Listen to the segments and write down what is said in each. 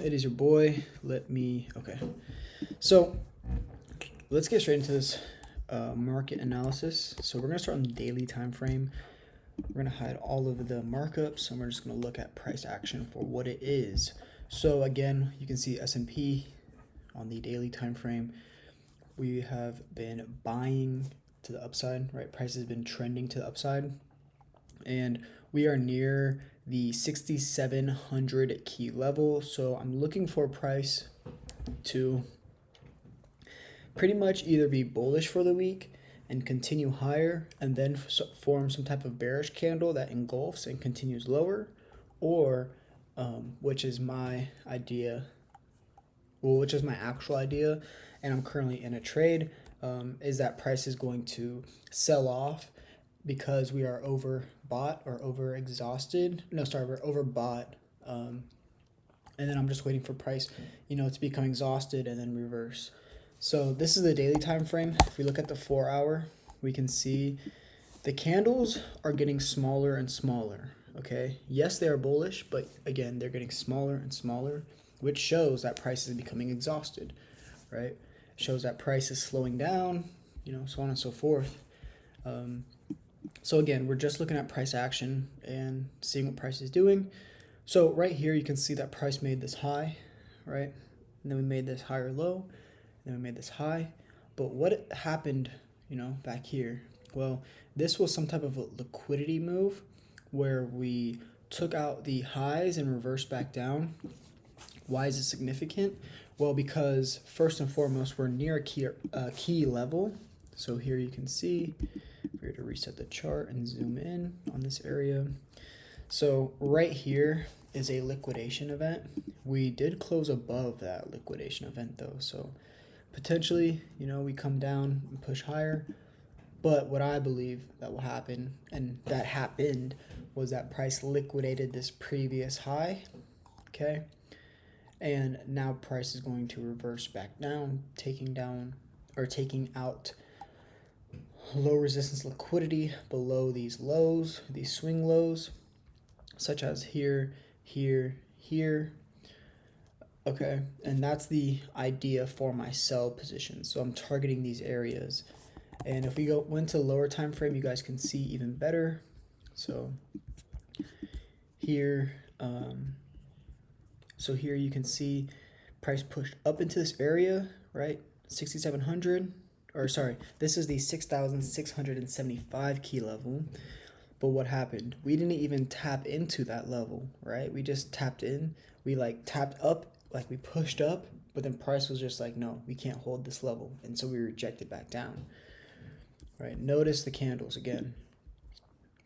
It is your boy. Okay. So let's get straight into this market analysis. So we're gonna start on the daily time frame. We're gonna hide all of the markups, and we're just gonna look at price action for what it is. So again, you can see S&P on the daily time frame. We have been buying to the upside, right? Price has been trending to the upside, and we are near the 6,700 key level. So I'm looking for price to pretty much either be bullish for the week and continue higher and then form some type of bearish candle that engulfs and continues lower, or which is my idea, which is my actual idea, and I'm currently in a trade, is that price is going to sell off because we are overbought or over exhausted. No, sorry, we're overbought. And then I'm just waiting for price, to become exhausted and then reverse. So this is the daily time frame. If we look at the 4 hour, we can see the candles are getting smaller and smaller. Okay. Yes, they are bullish, but again, they're getting smaller and smaller, which shows that price is becoming exhausted, right? Shows that price is slowing down, so on and so forth. So again, we're just looking at price action and seeing what price is doing. So right here, you can see that price made this high, right? And then we made this higher low, and then we made this high. But what happened, back here? Well, this was some type of a liquidity move where we took out the highs and reversed back down. Why is it significant? Well, because first and foremost, we're near a key level. So here you can see, we're going to reset the chart and zoom in on this area. So right here is a liquidation event. We did close above that liquidation event though. So potentially, we come down and push higher. But what I believe that will happen, and that happened, was that price liquidated this previous high, okay? And now price is going to reverse back down, taking out low resistance liquidity below these lows, these swing lows, such as here, here, here. Okay, and that's the idea for my sell position. So I'm targeting these areas. And if we went to lower time frame, you guys can see even better. So here, here you can see price pushed up into this area, right? 6,700, or sorry, this is the 6,675 key level. But what happened? We didn't even tap into that level, right? We just tapped in. We tapped up, we pushed up, but then price was just like, no, we can't hold this level. And so we rejected back down, right? Notice the candles again.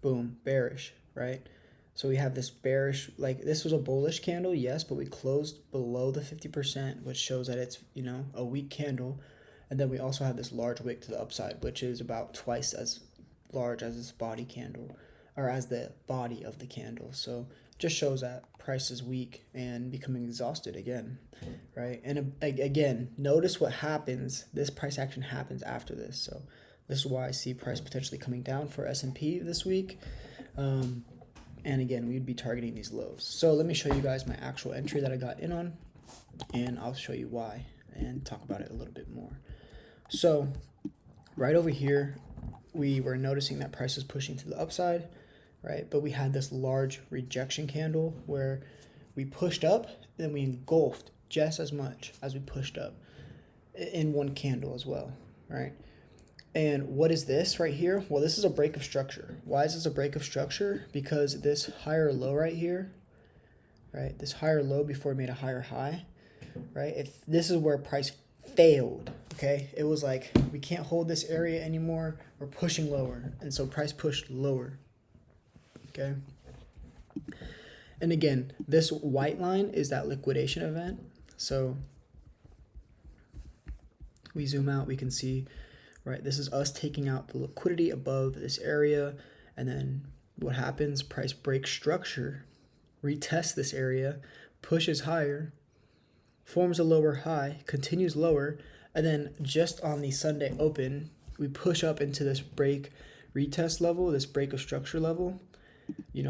Boom, bearish, right? So we have this bearish, this was a bullish candle, yes, but we closed below the 50%, which shows that it's, a weak candle. And then we also have this large wick to the upside, which is about twice as large as this body candle, or as the body of the candle. So it just shows that price is weak and becoming exhausted again, right? And again, notice what happens. This price action happens after this. So this is why I see price potentially coming down for S&P this week. And again, we'd be targeting these lows. So let me show you guys my actual entry that I got in on, and I'll show you why and talk about it a little bit more. So right over here, we were noticing that price was pushing to the upside, right? But we had this large rejection candle where we pushed up, then we engulfed just as much as we pushed up in one candle as well, right? And what is this right here? Well, this is a break of structure. Why is this a break of structure? Because this higher low right here, right? This higher low before we made a higher high, right? If this is where price failed, okay? It was like, we can't hold this area anymore. We're pushing lower. And so price pushed lower, okay? And again, this white line is that liquidation event. So we zoom out, we can see, right, this is us taking out the liquidity above this area. And then what happens? Price breaks structure, retests this area, pushes higher, forms a lower high, continues lower, and then just on the Sunday open, we push up into this break retest level, this break of structure level,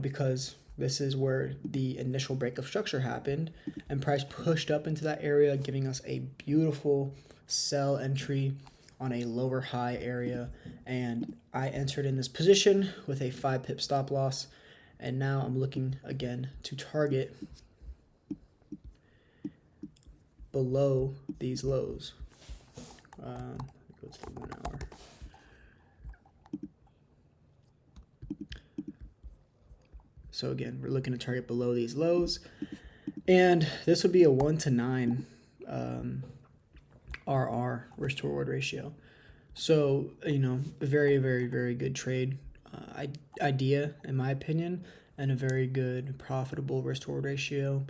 because This is where the initial break of structure happened, and price pushed up into that area, giving us a beautiful sell entry on a lower high area. And I entered in this position with a 5 pip stop loss, and now I'm looking again to target below these lows. Go to the 1 hour. So again, we're looking to target below these lows, and this would be a 1 to 9 RR, risk to reward ratio. So, you know, a very, very, very good trade idea, in my opinion, and a very good profitable risk to reward ratio.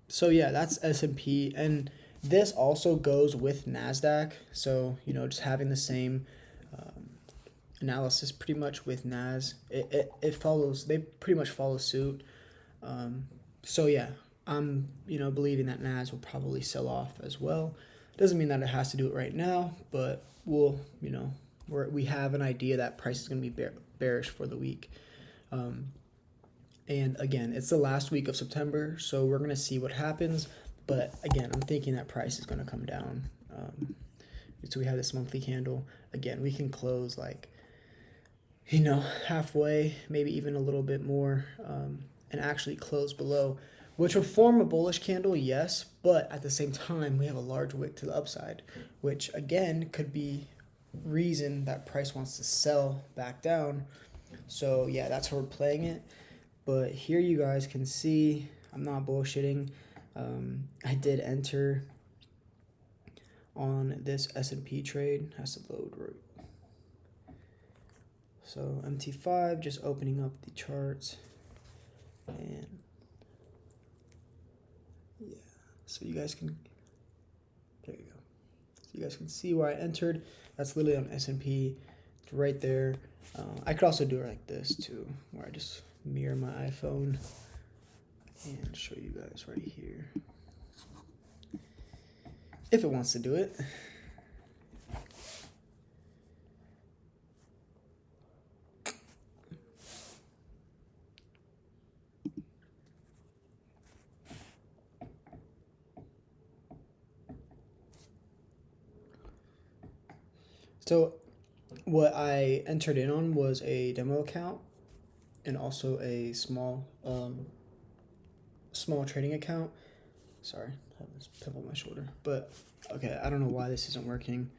So yeah, that's S&P, and this also goes with NASDAQ. So, you know, just having the same analysis pretty much with NAS, it follows, they pretty much follow suit. So yeah, I'm, you know, believing that NAS will probably sell off as well. Doesn't mean that it has to do it right now, but we'll, you know, we have an idea that price is going to be bearish for the week. And again, it's the last week of September, so we're going to see what happens. But again, I'm thinking that price is going to come down. So we have this monthly candle. Again, we can close like, you know, halfway, maybe even a little bit more, and actually close below, which would form a bullish candle, yes, but at the same time, we have a large wick to the upside, which again could be reason that price wants to sell back down. So yeah, that's how we're playing it. But here you guys can see, I'm not bullshitting. I did enter on this S&P trade. Has to load right. So MT5, just opening up the charts, and yeah, so you guys can, there you go. So you guys can see where I entered. That's literally on S&P. It's right there. I could also do it like this too, where I just mirror my iPhone and show you guys right here. If it wants to do it. So what I entered in on was a demo account and also a small trading account. Sorry, I have this pimple on my shoulder. But okay, I don't know why this isn't working.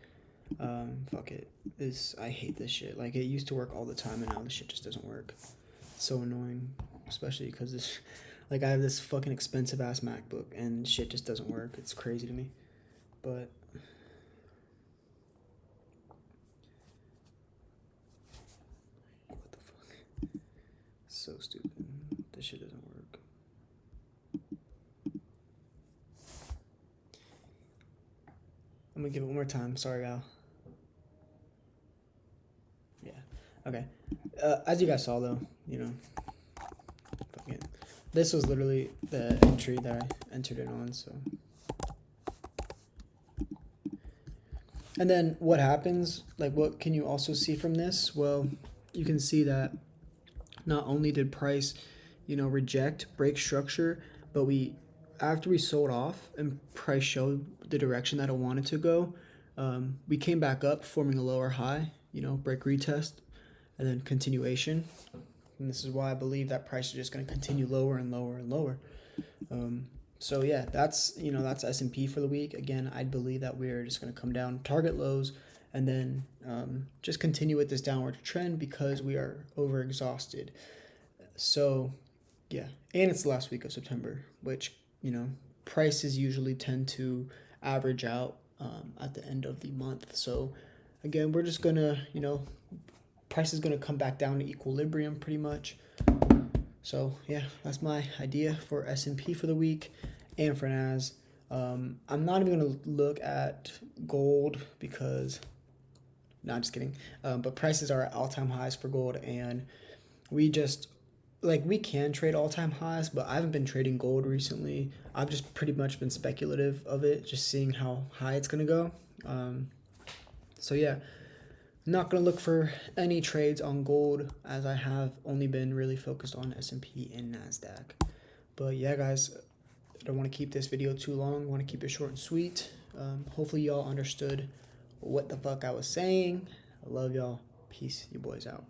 Fuck it. I hate this shit. Like, it used to work all the time, and now this shit just doesn't work. It's so annoying, especially because this, like, I have this fucking expensive ass MacBook, and shit just doesn't work. It's crazy to me. But what the fuck? So stupid. This shit doesn't work. I'm gonna give it one more time. Sorry, Al. Yeah. Okay. As you guys saw, though, you know, fucking, this was literally the entry that I entered it on. So, and then what happens? Like, what can you also see from this? Well, you can see that not only did price, you know, break structure, but after we sold off and price showed the direction that it wanted to go, we came back up, forming a lower high, you know, break retest, and then continuation. And this is why I believe that price is just going to continue lower and lower and lower. So yeah, that's S&P for the week. Again, I believe that we're just going to come down, target lows, and then just continue with this downward trend because we are over exhausted. So yeah, and it's the last week of September, which, you know, prices usually tend to average out at the end of the month. So again, we're just gonna, you know, price is gonna come back down to equilibrium pretty much. So yeah, that's my idea for S&P for the week and for NAS. I'm not even gonna look at gold because, not just kidding. But prices are at all-time highs for gold, and we can trade all-time highs, but I haven't been trading gold recently. I've just pretty much been speculative of it, just seeing how high it's gonna go. So yeah, Not going to look for any trades on gold, as I have only been really focused on S&P and NASDAQ. But yeah, guys, I don't want to keep this video too long. I want to keep it short and sweet. Hopefully y'all understood what the fuck I was saying. I love y'all. Peace. You boys out.